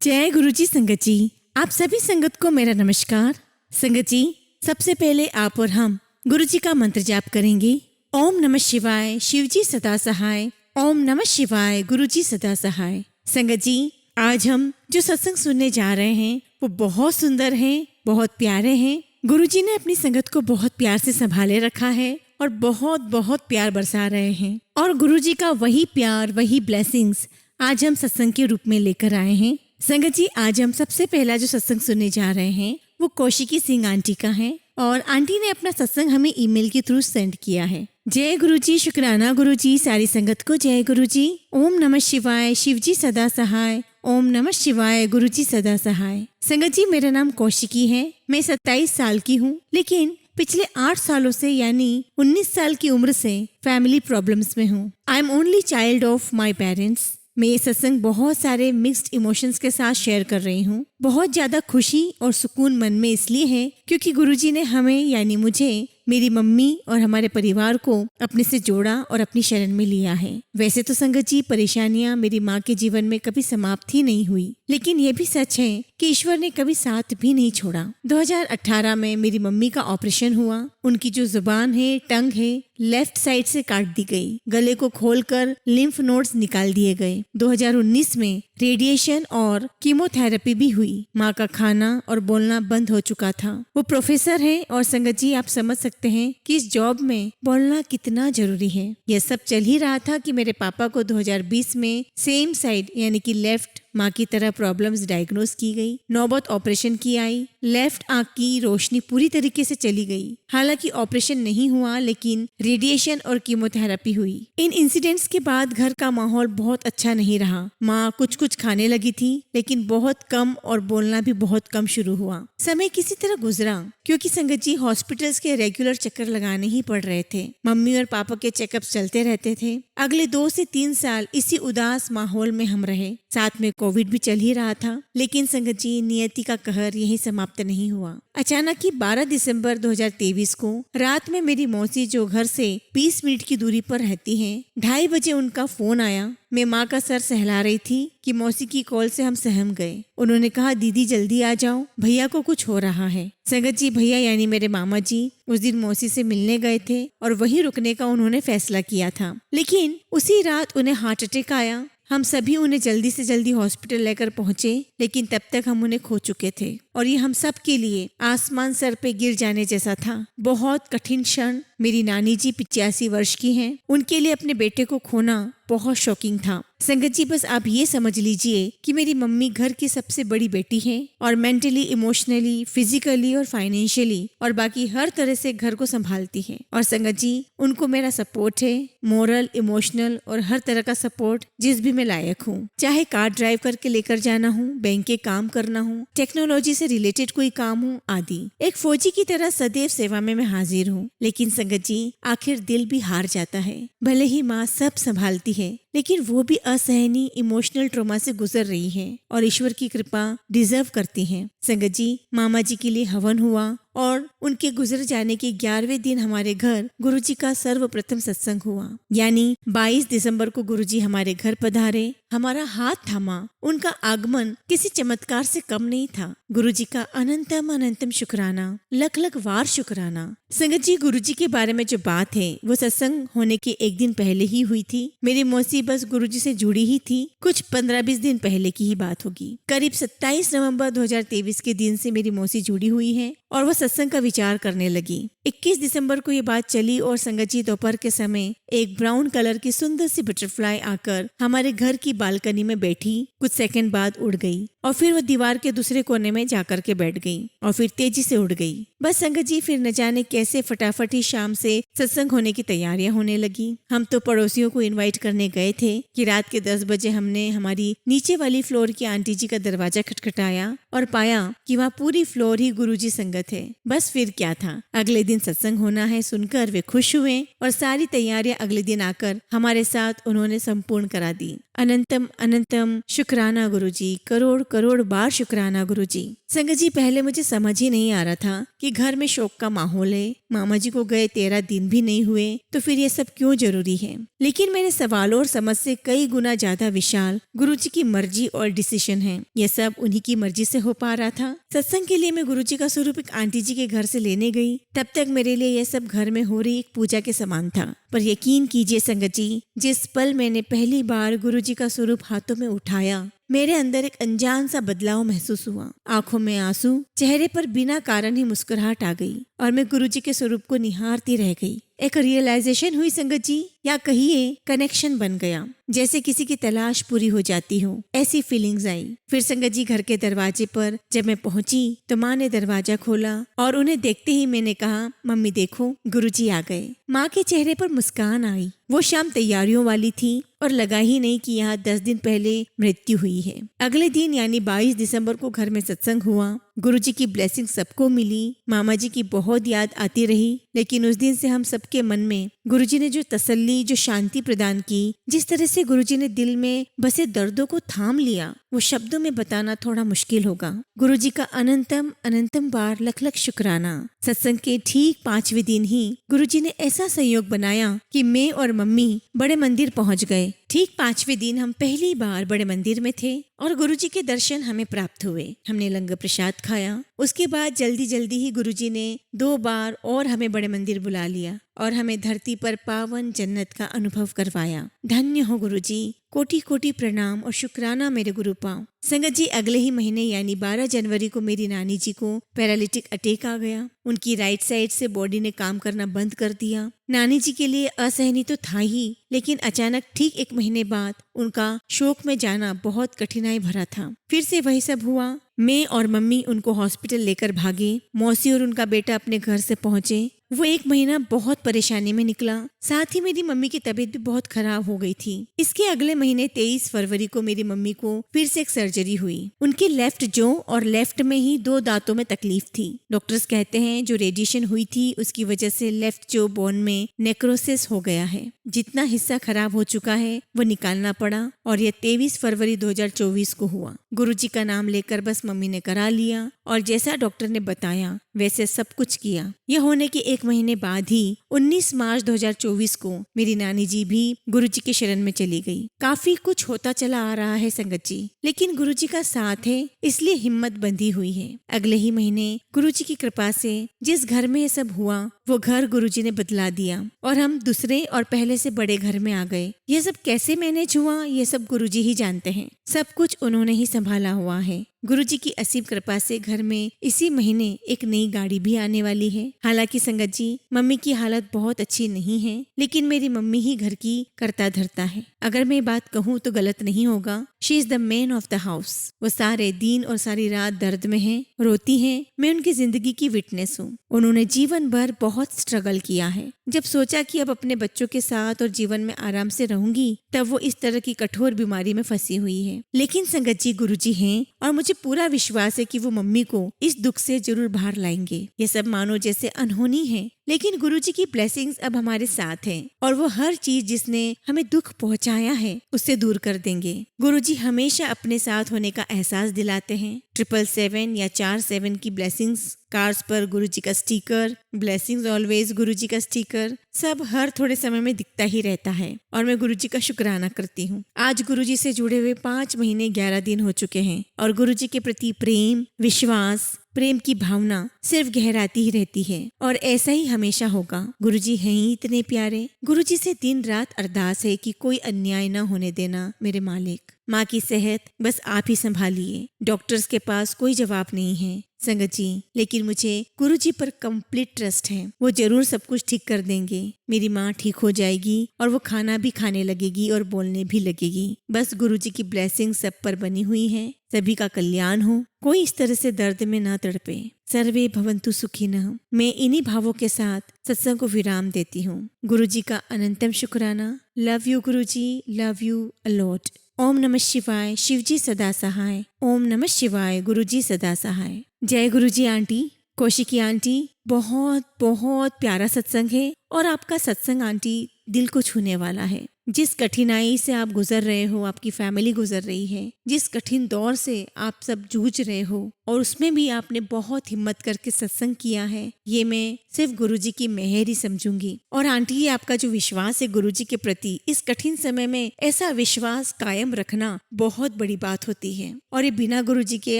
जय गुरुजी संगत जी। आप सभी संगत को मेरा नमस्कार। संगत जी, सबसे पहले आप और हम गुरुजी का मंत्र जाप करेंगे। ओम नमः शिवाय, शिवजी सदा सहाय। ओम नमः शिवाय, गुरुजी सदा सहाय। संगत जी, आज हम जो सत्संग सुनने जा रहे हैं वो बहुत सुंदर हैं, बहुत प्यारे हैं। गुरुजी ने अपनी संगत को बहुत प्यार से संभाले रखा है और बहुत बहुत प्यार बरसा रहे हैं। और गुरुजी का वही प्यार, वही ब्लेसिंग्स आज हम सत्संग के रूप में लेकर आए हैं। संगत जी, आज हम सबसे पहला जो सत्संग सुनने जा रहे हैं वो कौशिकी सिंह आंटी का है और आंटी ने अपना सत्संग हमें ईमेल के थ्रू सेंड किया है। जय गुरुजी, शुक्राना गुरुजी, सारी संगत को जय गुरुजी। ओम नमः शिवाय, शिवजी सदा सहाय। ओम नमः शिवाय, गुरुजी सदा सहाय। संगत जी, मेरा नाम कौशिकी है। मैं 27 साल की हूँ, लेकिन पिछले 8 सालों से यानी 19 साल की उम्र से फैमिली प्रॉब्लम्स में हूँ। I am only child of my parents. मैं ये सत्संग बहुत सारे मिक्स्ड इमोशंस के साथ शेयर कर रही हूँ। बहुत ज्यादा खुशी और सुकून मन में इसलिए है क्योंकि गुरुजी ने हमें यानी मुझे, मेरी मम्मी और हमारे परिवार को अपने से जोड़ा और अपनी शरण में लिया है। वैसे तो संगत जी, परेशानियां मेरी माँ के जीवन में कभी समाप्त ही नहीं हुई, लेकिन ये भी सच है कि ईश्वर ने कभी साथ भी नहीं छोड़ा। 2018 में मेरी मम्मी का ऑपरेशन हुआ। उनकी जो जुबान है, टंग है, लेफ्ट साइड से काट दी गई। गले को खोलकर लिम्फ नोड्स निकाल दिए गए। 2019 में रेडिएशन और कीमोथेरेपी भी हुई। माँ का खाना और बोलना बंद हो चुका था। वो प्रोफेसर है और संगत जी, आप समझ सकते हैं कि इस जॉब में बोलना कितना जरूरी है। यह सब चल ही रहा था कि मेरे पापा को 2020 में सेम साइड यानी कि लेफ्ट माँ की तरह प्रॉब्लम्स डायग्नोज की गई। नौबत ऑपरेशन की आई। लेफ्ट आंख की रोशनी पूरी तरीके से चली गई। हालांकि ऑपरेशन नहीं हुआ, लेकिन रेडिएशन और कीमोथेरेपी हुई। इन इंसिडेंट्स के बाद घर का माहौल बहुत अच्छा नहीं रहा। माँ कुछ कुछ खाने लगी थी, लेकिन बहुत कम, और बोलना भी बहुत कम शुरू हुआ। समय किसी तरह गुजरा क्योंकि संगत जी, हॉस्पिटल्स के रेगुलर चक्कर लगाने ही पड़ रहे थे। मम्मी और पापा के चेकअप्स चलते रहते थे। अगले 2 से 3 साल इसी उदास माहौल में हम रहे। साथ में कोविड भी चल ही रहा था। लेकिन संगत जी, नियति का कहर यही समाप्त नहीं हुआ। अचानक ही 12 दिसंबर 2023 को रात में मेरी मौसी, जो घर से 20 मिनट की दूरी पर रहती हैं, 2:30 बजे उनका फोन आया। मैं माँ का सर सहला रही थी कि मौसी की कॉल से हम सहम गए। उन्होंने कहा, दीदी जल्दी आ जाओ, भैया को कुछ हो रहा है। संगत जी, भैया यानी मेरे मामा जी उस दिन मौसी से मिलने गए थे और वहीं रुकने का उन्होंने फैसला किया था। लेकिन उसी रात उन्हें हार्ट अटैक आया। हम सभी उन्हें जल्दी से जल्दी हॉस्पिटल लेकर पहुंचे, लेकिन तब तक हम उन्हें खो चुके थे और ये हम सब के लिए आसमान सर पे गिर जाने जैसा था। बहुत कठिन क्षण। मेरी नानी जी 85 वर्ष की हैं। उनके लिए अपने बेटे को खोना बहुत शॉकिंग था। संगत जी, बस आप ये समझ लीजिए कि मेरी मम्मी घर की सबसे बड़ी बेटी है और मेंटली, इमोशनली, फिजिकली और फाइनेंशियली और बाकी हर तरह से घर को संभालती है। और संगत जी, उनको मेरा सपोर्ट है, मोरल, इमोशनल और हर तरह का सपोर्ट जिस भी मैं लायक हूँ। चाहे कार ड्राइव करके लेकर जाना हो, बैंक के काम करना हो, टेक्नोलॉजी से रिलेटेड कोई काम हो आदि। एक फौजी की तरह सदैव सेवा में मैं हाजिर हूँ। लेकिन संगत जी, आखिर दिल भी हार जाता है। भले ही माँ सब संभालती है, लेकिन वो भी असहनीय इमोशनल ट्रॉमा से गुजर रही है और ईश्वर की कृपा डिजर्व करती है। संगत जी, मामा जी के लिए हवन हुआ और उनके गुजर जाने के 11वें दिन हमारे घर गुरुजी का सर्वप्रथम सत्संग हुआ। यानी 22 दिसंबर को गुरुजी हमारे घर पधारे, हमारा हाथ थामा। उनका आगमन किसी चमत्कार से कम नहीं था। गुरुजी का अनंतम अनंतम शुक्राना, लख लख वार शुक्राना। संगत जी, गुरुजी के बारे में जो बात है वो सत्संग होने के 1 दिन पहले ही हुई थी। मेरी मौसी बस गुरुजी से जुड़ी ही थी। कुछ 15-20 दिन पहले की ही बात होगी। करीब 27 नवंबर 2023 के दिन से मेरी मौसी जुड़ी हुई है और वह सत्संग का विचार करने लगी। 21 दिसंबर को ये बात चली और संगत जी, दोपहर के समय एक ब्राउन कलर की सुंदर सी बटरफ्लाई आकर हमारे घर की बालकनी में बैठी। कुछ सेकंड बाद उड़ गई और फिर वो दीवार के दूसरे कोने में जाकर के बैठ गई और फिर तेजी से उड़ गई। बस संगत जी, फिर न जाने कैसे फटाफट ही शाम से सत्संग होने की तैयारियां होने लगी। हम तो पड़ोसियों को इनवाइट करने गए थे कि रात के 10 बजे हमने हमारी नीचे वाली फ्लोर की आंटी जी का दरवाजा खटखटाया और पाया कि वहाँ पूरी फ्लोर ही गुरुजी संगत जरूरत है। बस फिर क्या था, अगले दिन सत्संग होना है सुनकर वे खुश हुए और सारी तैयारियां अगले दिन आकर हमारे साथ उन्होंने संपूर्ण करा दी। अनंतम अनंतम शुक्राना गुरुजी, करोड़ करोड़ बार शुक्राना गुरुजी। संगत जी, पहले मुझे समझ ही नहीं आ रहा था कि घर में शोक का माहौल है, मामा जी को गए 13 दिन भी नहीं हुए, तो फिर ये सब क्यों जरूरी है। लेकिन मेरे सवालों और समझ से कई गुना ज्यादा विशाल गुरुजी की मर्जी और डिसीजन है। ये सब उन्हीं की मर्जी से हो पा रहा था। सत्संग के लिए मैं गुरुजी का स्वरूप एक आंटी जी के घर से लेने गई, तब तक मेरे लिए यह सब घर में हो रही एक पूजा के समान था। पर यकीन कीजिए संगत जी, जिस पल मैंने पहली बार गुरुजी का स्वरूप हाथों में उठाया, मेरे अंदर एक अनजान सा बदलाव महसूस हुआ। आंखों में आंसू, चेहरे पर बिना कारण ही मुस्कुराहट आ गई और मैं गुरुजी के स्वरूप को निहारती रह गई। एक रियलाइजेशन हुई संगत जी, या कहिए कनेक्शन बन गया, जैसे किसी की तलाश पूरी हो जाती हो, ऐसी फीलिंग्स आई। फिर संगत जी घर के दरवाजे पर जब मैं पहुंची तो माँ ने दरवाजा खोला और उन्हें देखते ही मैंने कहा, मम्मी देखो गुरुजी आ गए। माँ के चेहरे पर मुस्कान आई। वो शाम तैयारियों वाली थी और लगा ही नहीं कि यहाँ 10 दिन पहले मृत्यु हुई है। अगले दिन यानी 22 दिसंबर को घर में सत्संग हुआ। गुरुजी की ब्लेसिंग सबको मिली। मामा जी की बहुत याद आती रही, लेकिन उस दिन से हम सबके मन में गुरुजी ने जो तसल्ली, जो शांति प्रदान की, जिस तरह से गुरुजी ने दिल में बसे दर्दों को थाम लिया, वो शब्दों में बताना थोड़ा मुश्किल होगा। गुरुजी का अनंतम अनंतम बार लख लख शुक्राना। सत्संग के ठीक 5वें दिन ही गुरुजी ने ऐसा संयोग बनाया कि मैं और मम्मी बड़े मंदिर पहुंच गए। ठीक 5वें दिन हम पहली बार बड़े मंदिर में थे और गुरुजी के दर्शन हमें प्राप्त हुए। हमने लंगर प्रसाद खाया। उसके बाद जल्दी जल्दी ही गुरुजी ने 2 बार और हमें बड़े मंदिर बुला लिया और हमें धरती पर पावन जन्नत का अनुभव करवाया। धन्य हो गुरुजी, कोटि कोटि प्रणाम और शुक्राना मेरे गुरुपाओ। संगत जी, अगले ही महीने यानी 12 जनवरी को मेरी नानी जी को पैरालिटिक अटैक आ गया। उनकी राइट साइड से बॉडी ने काम करना बंद कर दिया। नानी जी के लिए असहनीय तो था ही, लेकिन अचानक ठीक 1 महीने बाद उनका शोक में जाना बहुत कठिनाई भरा था। फिर से वही सब हुआ। मैं और मम्मी उनको हॉस्पिटल लेकर भागे। मौसी और उनका बेटा अपने घर से पहुंचे। वो 1 महीना बहुत परेशानी में निकला। साथ ही मेरी मम्मी की तबीयत भी बहुत खराब हो गई थी। इसके अगले महीने 23 फरवरी को मेरी मम्मी को फिर से एक सर्जरी हुई। उनके लेफ्ट जॉ और लेफ्ट में ही 2 दांतों में तकलीफ थी। डॉक्टर्स कहते हैं जो रेडिएशन हुई थी उसकी वजह से लेफ्ट जॉ बोन में नेक्रोसिस हो गया है। जितना हिस्सा खराब हो चुका है वो निकालना पड़ा और यह 23 फरवरी 2024 को हुआ। गुरुजी का नाम लेकर बस मम्मी ने करा लिया और जैसा डॉक्टर ने बताया वैसे सब कुछ किया। यह होने के 1 महीने बाद ही 19 मार्च 2024 को मेरी नानी जी भी गुरुजी के शरण में चली गई। काफी कुछ होता चला आ रहा है संगत जी, लेकिन गुरुजी का साथ है इसलिए हिम्मत बंधी हुई है। अगले ही महीने गुरुजी की कृपा से जिस घर में ये सब हुआ वो घर गुरुजी ने बदला दिया और हम दूसरे और पहले से बड़े घर में आ गए। ये सब कैसे मैनेज हुआ ये सब गुरुजी ही जानते हैं। सब कुछ उन्होंने ही संभाला हुआ है। गुरुजी की असीम कृपा से घर में इसी महीने एक नई गाड़ी भी आने वाली है। हालांकि संगत जी, मम्मी की हालत बहुत अच्छी नहीं है, लेकिन मेरी मम्मी ही घर की करता धरता है। अगर मैं बात कहूँ तो गलत नहीं होगा। She is the man of the house. वो सारे दिन और सारी रात दर्द में है, रोती है। मैं उनकी जिंदगी की विटनेस हूँ। उन्होंने जीवन भर बहुत स्ट्रगल किया है। जब सोचा कि अब अपने बच्चों के साथ और जीवन में आराम से रहूंगी, तब वो इस तरह की कठोर बीमारी में फंसी हुई है। लेकिन संगत जी, गुरुजी हैं और मुझे पूरा विश्वास है कि वो मम्मी को इस दुख से जरूर बाहर लाएंगे। ये सब मानो जैसे अनहोनी है, लेकिन गुरुजी की ब्लेसिंग्स अब हमारे साथ हैं और वो हर चीज जिसने हमें दुख पहुंचाया है उससे दूर कर देंगे। गुरुजी हमेशा अपने साथ होने का एहसास दिलाते हैं। 777 या 47 की ब्लेसिंग्स, कार्ड्स पर गुरुजी का स्टिकर, ब्लेसिंग्स ऑलवेज गुरुजी का स्टिकर, सब हर थोड़े समय में दिखता ही रहता है और मैं गुरुजी का शुक्राना करती हूँ। आज गुरुजी से जुड़े हुए 5 महीने 11 दिन हो चुके हैं और गुरुजी के प्रति प्रेम, विश्वास, प्रेम की भावना सिर्फ गहराती ही रहती है और ऐसा ही हमेशा होगा। गुरुजी हैं ही इतने प्यारे। गुरुजी से दिन रात अरदास है कि कोई अन्याय न होने देना मेरे मालिक। माँ की सेहत बस आप ही संभालिए। डॉक्टर्स के पास कोई जवाब नहीं है संगत जी, लेकिन मुझे गुरुजी पर कंप्लीट ट्रस्ट है। वो जरूर सब कुछ ठीक कर देंगे। मेरी माँ ठीक हो जाएगी और वो खाना भी खाने लगेगी और बोलने भी लगेगी। बस गुरुजी की ब्लेसिंग सब पर बनी हुई है। सभी का कल्याण हो, कोई इस तरह से दर्द में ना तड़पे। सर्वे भवन्तु सुखिनः। मैं इन्हीं भावों के साथ सत्संग को विराम देती हूँ। गुरुजी का अनंतम शुक्राना। Love you Guruji, love you a lot. ओम नमः शिवाय। शिवजी सदा सहाय। ओम नमः शिवाय। गुरुजी सदा सहाय। जय गुरुजी आंटी। कौशिकी आंटी, बहुत बहुत प्यारा सत्संग है और आपका सत्संग आंटी दिल को छूने वाला है। जिस कठिनाई से आप गुजर रहे हो, आपकी फैमिली गुजर रही है, जिस कठिन दौर से आप सब जूझ रहे हो और उसमें भी आपने बहुत हिम्मत करके सत्संग किया है, ये मैं सिर्फ गुरुजी की मेहर ही समझूंगी। और आंटी, ये आपका जो विश्वास है गुरुजी के प्रति, इस कठिन समय में ऐसा विश्वास कायम रखना बहुत बड़ी बात होती है और ये बिना गुरुजी के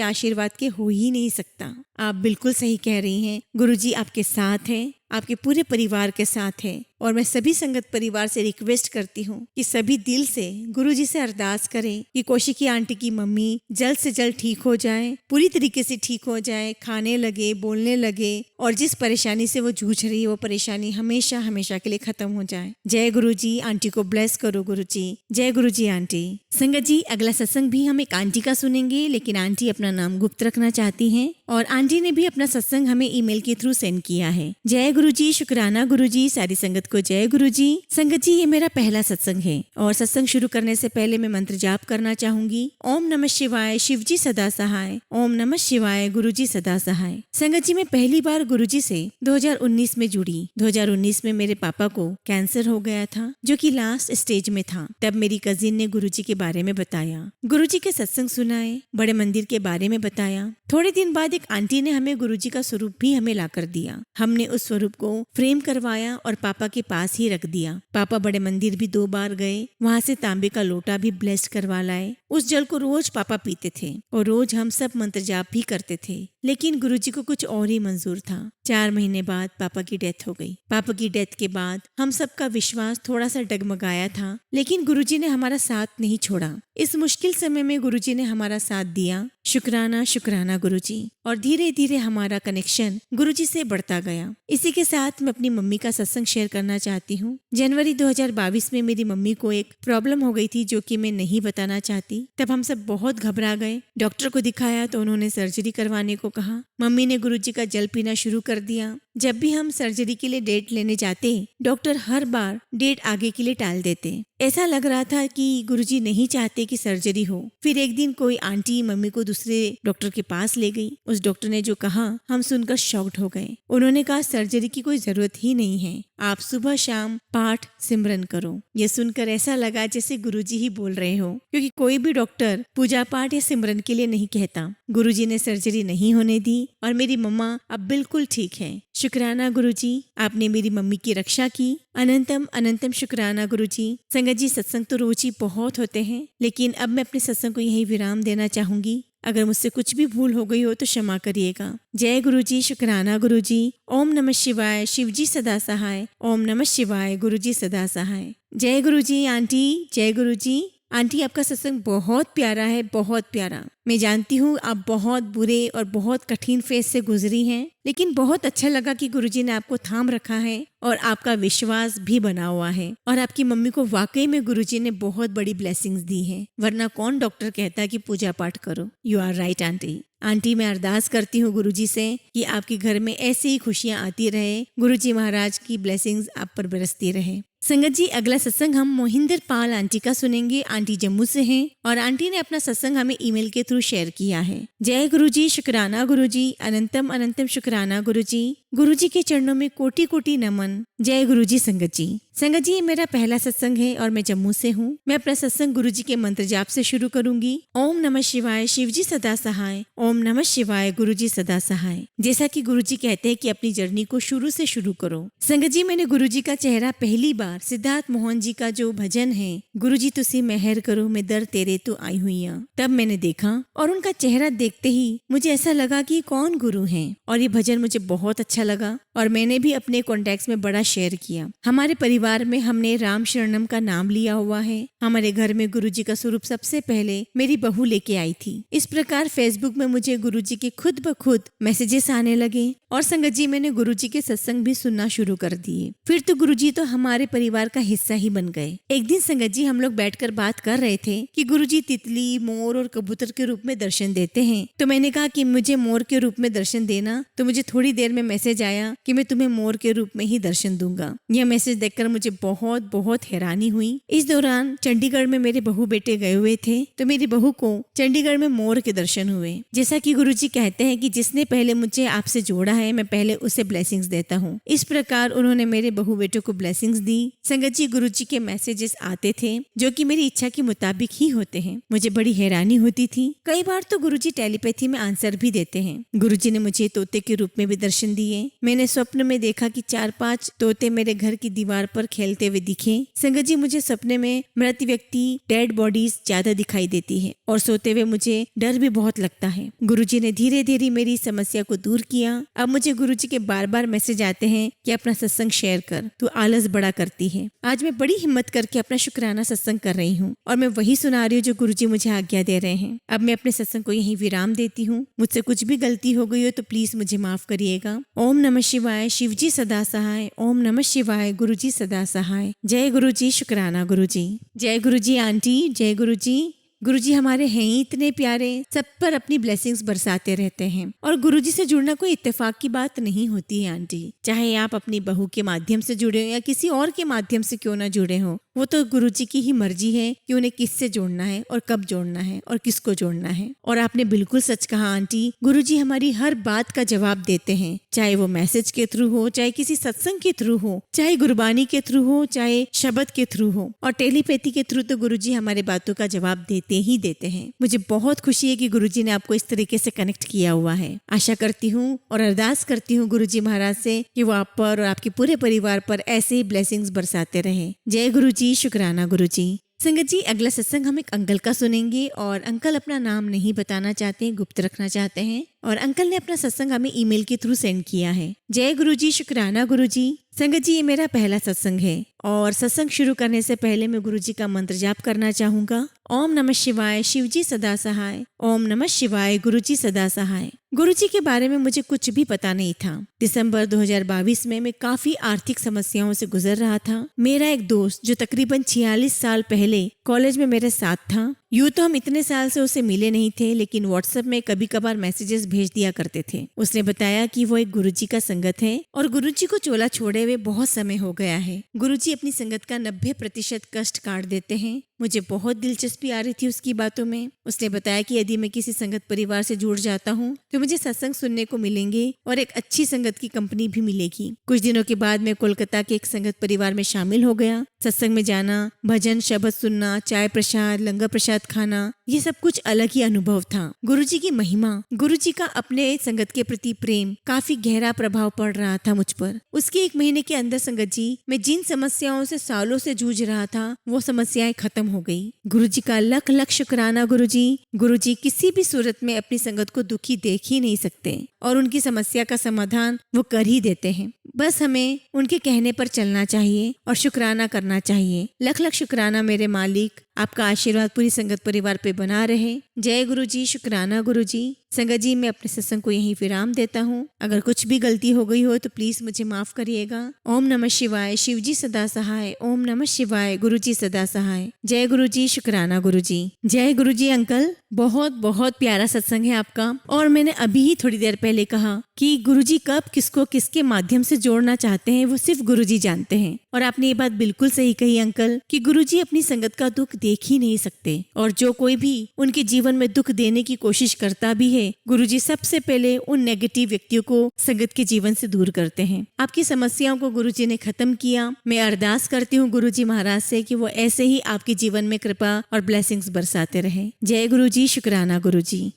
आशीर्वाद के हो ही नहीं सकता। आप बिल्कुल सही कह रही हैं, गुरुजी आपके साथ हैं, आपके पूरे परिवार के साथ है। और मैं सभी संगत परिवार से रिक्वेस्ट करती हूँ कि सभी दिल से गुरुजी से अरदास करें कि कौशिकी आंटी की मम्मी जल्द से जल्द ठीक हो जाए, पूरी तरीके से ठीक हो जाए, खाने लगे, बोलने लगे और जिस परेशानी से वो जूझ रही है वो परेशानी हमेशा हमेशा के लिए खत्म हो जाए। जय गुरुजी, आंटी को ब्लेस करो गुरुजी। जय गुरुजी आंटी। संगत जी, अगला सत्संग भी हम एक आंटी का सुनेंगे, लेकिन आंटी अपना नाम गुप्त रखना चाहती हैं और आंटी ने भी अपना सत्संग हमें ईमेल के थ्रू सेंड किया है। जय गुरुजी, शुक्राना गुरुजी, सारी संगत को जय गुरुजी। संगत जी, ये मेरा पहला सत्संग है और सत्संग शुरू करने से पहले मैं मंत्र जाप करना चाहूंगी। ओम नमः शिवाय, शिवजी सदा सहाय। ओम नमः शिवाय, गुरुजी सदा सहाय। संगत जी, मैं पहली बार गुरुजी से 2019 में जुड़ी। 2019 में मेरे पापा को कैंसर हो गया था, जो कि लास्ट स्टेज में था। तब मेरी कजिन ने गुरुजी के बारे में बताया, गुरुजी के सत्संग सुनाए, बड़े मंदिर के बारे में बताया। थोड़े दिन बाद एक आंटी ने हमें गुरुजी का स्वरूप भी हमें ला कर दिया। हमने उस स्वरूप को फ्रेम करवाया और पापा के पास ही रख दिया। पापा बड़े मंदिर भी 2 बार गए, वहाँ से तांबे का लोटा भी ब्लेस्ड करवा लाए। उस जल को रोज पापा पीते थे और रोज हम सब मंत्र जाप भी करते थे, लेकिन गुरुजी को कुछ और ही मंजूर था। 4 महीने बाद पापा की डेथ हो गई। पापा की डेथ के बाद हम सबका विश्वास थोड़ा सा डगमगाया था, लेकिन गुरुजी ने हमारा साथ नहीं छोड़ा। इस मुश्किल समय में गुरुजी ने हमारा साथ दिया। शुक्राना शुक्राना गुरुजी। और धीरे धीरे हमारा कनेक्शन गुरुजी से बढ़ता गया। इसी के साथ मैं अपनी मम्मी का सत्संग शेयर करना चाहती हूँ। जनवरी 2022 में मेरी मम्मी को एक प्रॉब्लम हो गई थी, जो कि मैं नहीं बताना चाहती। तब हम सब बहुत घबरा गए। डॉक्टर को दिखाया तो उन्होंने सर्जरी करवाने को कहा। मम्मी ने गुरुजी का जल पीना शुरू कर दिया। जब भी हम सर्जरी के लिए डेट लेने जाते, डॉक्टर हर बार डेट आगे के लिए टाल देते। ऐसा लग रहा था कि गुरुजी नहीं चाहते कि सर्जरी हो। फिर एक दिन कोई आंटी मम्मी को दूसरे डॉक्टर के पास ले गई। उस डॉक्टर ने जो कहा, हम सुनकर शॉक्ड हो गए। उन्होंने कहा, सर्जरी की कोई जरूरत ही नहीं है, आप सुबह शाम पाठ सिमरन करो। ये सुनकर ऐसा लगा जैसे गुरुजी ही बोल रहे हो, क्योंकि कोई भी डॉक्टर पूजा पाठ या सिमरन के लिए नहीं कहता। गुरुजी ने सर्जरी नहीं होने दी और मेरी मम्मा अब बिल्कुल ठीक है। शुक्राना गुरुजी, आपने मेरी मम्मी की रक्षा की। अनंतम अनंतम शुक्राना गुरुजी। संगत जी, सत्संग तो रोज ही बहुत होते हैं, लेकिन अब मैं अपने सत्संग को यही विराम देना चाहूंगी। अगर मुझसे कुछ भी भूल हो गई हो तो क्षमा करिएगा। जय गुरुजी, शुक्राना गुरुजी। ओम नमः शिवाय, शिवजी सदा सहाय। ओम नमः शिवाय, गुरुजी सदा सहाय। जय गुरुजी आंटी, जय गुरुजी। आंटी, आपका सत्संग बहुत प्यारा है, बहुत प्यारा। मैं जानती हूँ आप बहुत बुरे और बहुत कठिन फेज से गुजरी हैं, लेकिन बहुत अच्छा लगा कि गुरुजी ने आपको थाम रखा है और आपका विश्वास भी बना हुआ है और आपकी मम्मी को वाकई में गुरुजी ने बहुत बड़ी ब्लेसिंग्स दी हैं। वरना कौन डॉक्टर कहता है कि पूजा पाठ करो। You are right aunty. Aunty, मैं अरदास करती हूँ गुरुजी से कि आपके घर में ऐसी ही खुशियाँ आती रहे, गुरुजी महाराज की ब्लेसिंग्स आप पर बरसती रहे। संगत जी, अगला सत्संग हम मोहिंदर पाल आंटी का सुनेंगे। आंटी जम्मू से हैं और आंटी ने अपना सत्संग हमें ईमेल के थ्रू शेयर किया है। जय गुरुजी, शुक्राना गुरुजी। अनंतम अनंतम शुक्राना गुरुजी। गुरुजी के चरणों में कोटि कोटि नमन। जय गुरुजी। संगत जी, संगत जी, ये मेरा पहला सत्संग है और मैं जम्मू से हूँ। मैं अपना सत्संग गुरुजी के मंत्र जाप से शुरू करूंगी। ओम नमः शिवाय, शिवजी सदा सहाय। ओम नमः शिवाय, गुरुजी सदा सहाय। जैसा कि गुरुजी कहते हैं कि अपनी जर्नी को शुरू से शुरू करो। संगत जी, मैंने गुरुजी का चेहरा पहली बार सिद्धार्थ मोहन जी का जो भजन है, गुरुजी तुसी मेहर करो मैं दर तेरे तो आई हुई हूं, तब मैंने देखा और उनका चेहरा देखते ही मुझे ऐसा लगा कि कौन गुरु हैं। और ये भजन मुझे बहुत अच्छा लगा और मैंने भी अपने कॉन्टेक्ट्स में बड़ा शेयर किया। हमारे परिवार में हमने राम शरणम का नाम लिया हुआ है। हमारे घर में गुरुजी का स्वरूप सबसे पहले मेरी बहू लेके आई थी। इस प्रकार फेसबुक में मुझे गुरुजी के खुद ब खुद मैसेजेस आने लगे और संगत जी, मैंने गुरुजी के सत्संग भी सुनना शुरू कर दिए। फिर तो गुरुजी तो हमारे परिवार का हिस्सा ही बन गए। एक दिन संगत जी, हम लोग बैठकर बात कर रहे थे कि गुरुजी तितली, मोर और कबूतर के रूप में दर्शन देते हैं। तो मैंने कहा कि मुझे मोर के रूप में दर्शन देना। तो मुझे थोड़ी देर में मैसेज आया कि मैं तुम्हें मोर के रूप में ही दर्शन दूंगा। यह मैसेज देखकर मुझे बहुत बहुत हैरानी हुई। इस दौरान चंडीगढ़ में मेरे बहू बेटे गए हुए थे, तो मेरी बहू को चंडीगढ़ में मोर के दर्शन हुए। जैसा कि गुरुजी कहते हैं कि जिसने पहले मुझे आपसे जोड़ा है, मैं पहले उसे ब्लेसिंग्स देता हूँ। इस प्रकार उन्होंने मेरे बहू बेटों को ब्लेसिंग्स दी। संगत जी, गुरुजी के मैसेजेस आते थे जो कि मेरी इच्छा के मुताबिक ही होते हैं। मुझे बड़ी हैरानी होती थी। कई बार तो गुरुजी टेलीपैथी में आंसर भी देते हैं। गुरुजी ने मुझे तोते के रूप में भी दर्शन दिए। मैंने स्वप्न में देखा कि 4-5 तोते मेरे घर की दीवार पर खेलते हुए दिखे। संगत जी, मुझे सपने में मृत व्यक्ति, डेड बॉडीज ज्यादा दिखाई देती है और सोते हुए मुझे डर भी बहुत लगता है। गुरुजी ने धीरे धीरे मेरी समस्या को दूर किया। अब मुझे गुरुजी के बार बार मैसेज आते हैं कि अपना सत्संग शेयर कर, तू आलस बड़ा करती है। आज मैं बड़ी हिम्मत करके अपना शुक्राना सत्संग कर रही हूँ और मैं वही सुना रही हूँ जो गुरुजी मुझे आज्ञा दे रहे हैं। अब मैं अपने सत्संग को यहीं विराम देती हूँ। मुझसे कुछ भी गलती हो गई हो तो प्लीज मुझे माफ करिएगा। ओम नमः शिवाय, शिवजी सदा सहाय। ओम नमः शिवाय, गुरुजी सदा सहाय। जय गुरुजी, शुक्राना गुरुजी। जय गुरुजी आंटी, जय गुरुजी। गुरुजी हमारे हैं ही इतने प्यारे, सब पर अपनी ब्लेसिंग्स बरसाते रहते हैं। और गुरुजी से जुड़ना कोई इत्तेफाक की बात नहीं होती है आंटी। चाहे आप अपनी बहू के माध्यम से जुड़े हो या किसी और के माध्यम से क्यों ना जुड़े हो, वो तो गुरुजी की ही मर्जी है कि उन्हें किससे जोड़ना है और कब जोड़ना है और किसको जोड़ना है। और आपने बिल्कुल सच कहा आंटी, गुरुजी हमारी हर बात का जवाब देते हैं, चाहे वो मैसेज के थ्रू हो, चाहे किसी सत्संग के थ्रू हो, चाहे गुरबानी के थ्रू हो, चाहे शब्द के थ्रू हो, और टेलीपैथी के थ्रू तो गुरुजी हमारे बातों का जवाब देते ही देते हैं। मुझे बहुत खुशी है कि गुरुजी ने आपको इस तरीके से कनेक्ट किया हुआ है। आशा करती हूँ और अरदास करती हूँ गुरुजी महाराज से कि वो आप पर और आपके पूरे परिवार पर ऐसे ही ब्लेसिंग्स बरसाते रहे। जय गुरुजी, शुक्राना गुरुजी। संगत जी, अगला सत्संग हम एक अंकल का सुनेंगे और अंकल अपना नाम नहीं बताना चाहते, गुप्त रखना चाहते हैं। और अंकल ने अपना सत्संग हमें ईमेल के थ्रू सेंड किया है। जय गुरुजी, शुक्राना गुरुजी। संगत जी, ये मेरा पहला सत्संग है और सत्संग शुरू करने से पहले मैं गुरुजी का मंत्र जाप करना चाहूंगा। ओम नमः शिवाय, शिवजी सदा सहाय। ओम नमः शिवाय, गुरुजी सदा सहाय। गुरुजी के बारे में मुझे कुछ भी पता नहीं था। दिसंबर 2022 में मैं काफी आर्थिक समस्याओं से गुजर रहा था। मेरा एक दोस्त जो तकरीबन 46 साल पहले कॉलेज में मेरे साथ था, यूँ तो हम इतने साल से उसे मिले नहीं थे, लेकिन व्हाट्सएप में कभी कभार मैसेजेस भेज दिया करते थे। उसने बताया कि वो एक गुरुजी का संगत है और गुरुजी को चोला छोड़े हुए बहुत समय हो गया है। गुरुजी अपनी संगत का 90% कष्ट काट देते हैं। मुझे बहुत दिलचस्पी आ रही थी उसकी बातों में। उसने बताया कि यदि मैं किसी संगत परिवार से जुड़ जाता हूँ तो मुझे सत्संग सुनने को मिलेंगे और एक अच्छी संगत की कंपनी भी मिलेगी। कुछ दिनों के बाद मैं कोलकाता के एक संगत परिवार में शामिल हो गया। सत्संग में जाना, भजन शब्द सुनना, चाय प्रसाद, लंगर प्रसाद खाना, ये सब कुछ अलग ही अनुभव था। गुरुजी की महिमा, गुरुजी का अपने संगत के प्रति प्रेम काफी गहरा प्रभाव पड़ रहा था मुझ पर। उसके 1 महीने के अंदर संगत जी, मैं जिन समस्याओं से सालों से जूझ रहा था वो समस्याएं खत्म हो गई। गुरुजी का लख लख शुक्राना गुरुजी। गुरुजी किसी भी सूरत में अपनी संगत को दुखी देख ही नहीं सकते और उनकी समस्या का समाधान वो कर ही देते हैं। बस हमें उनके कहने पर चलना चाहिए और शुक्राना करना चाहिए। लख लख शुक्राना मेरे मालिक, आपका आशीर्वाद पूरी संगत परिवार पे बना रहे। जय गुरुजी, शुक्राना गुरुजी। संगत जी, मैं अपने सत्संग को यहीं विराम देता हूँ। अगर कुछ भी गलती हो गई हो तो प्लीज मुझे माफ करिएगा। ओम नमः शिवाय, शिवजी सदा सहाय। ओम नमः शिवाय, गुरुजी सदा सहाय। जय गुरुजी, शुक्राना गुरुजी। जय गुरुजी अंकल, बहुत बहुत प्यारा सत्संग है आपका। और मैंने अभी ही थोड़ी देर पहले कहा कि गुरुजी कब किसको किसके माध्यम से जोड़ना चाहते हैं वो सिर्फ गुरुजी जानते हैं। और आपने ये बात बिल्कुल सही कही अंकल कि गुरुजी अपनी संगत का दुख देख ही नहीं सकते, और जो कोई भी उनके जीवन में दुख देने की कोशिश करता भी है, गुरुजी सबसे पहले उन नेगेटिव व्यक्तियों को संगत के जीवन से दूर करते हैं। आपकी समस्याओं को गुरुजी ने खत्म किया। मैं अरदास करती हूँ गुरुजी महाराज से कि वो ऐसे ही आपके जीवन में कृपा और ब्लेसिंग्स बरसाते रहे। जय गुरुजी, शुक्राना गुरुजी।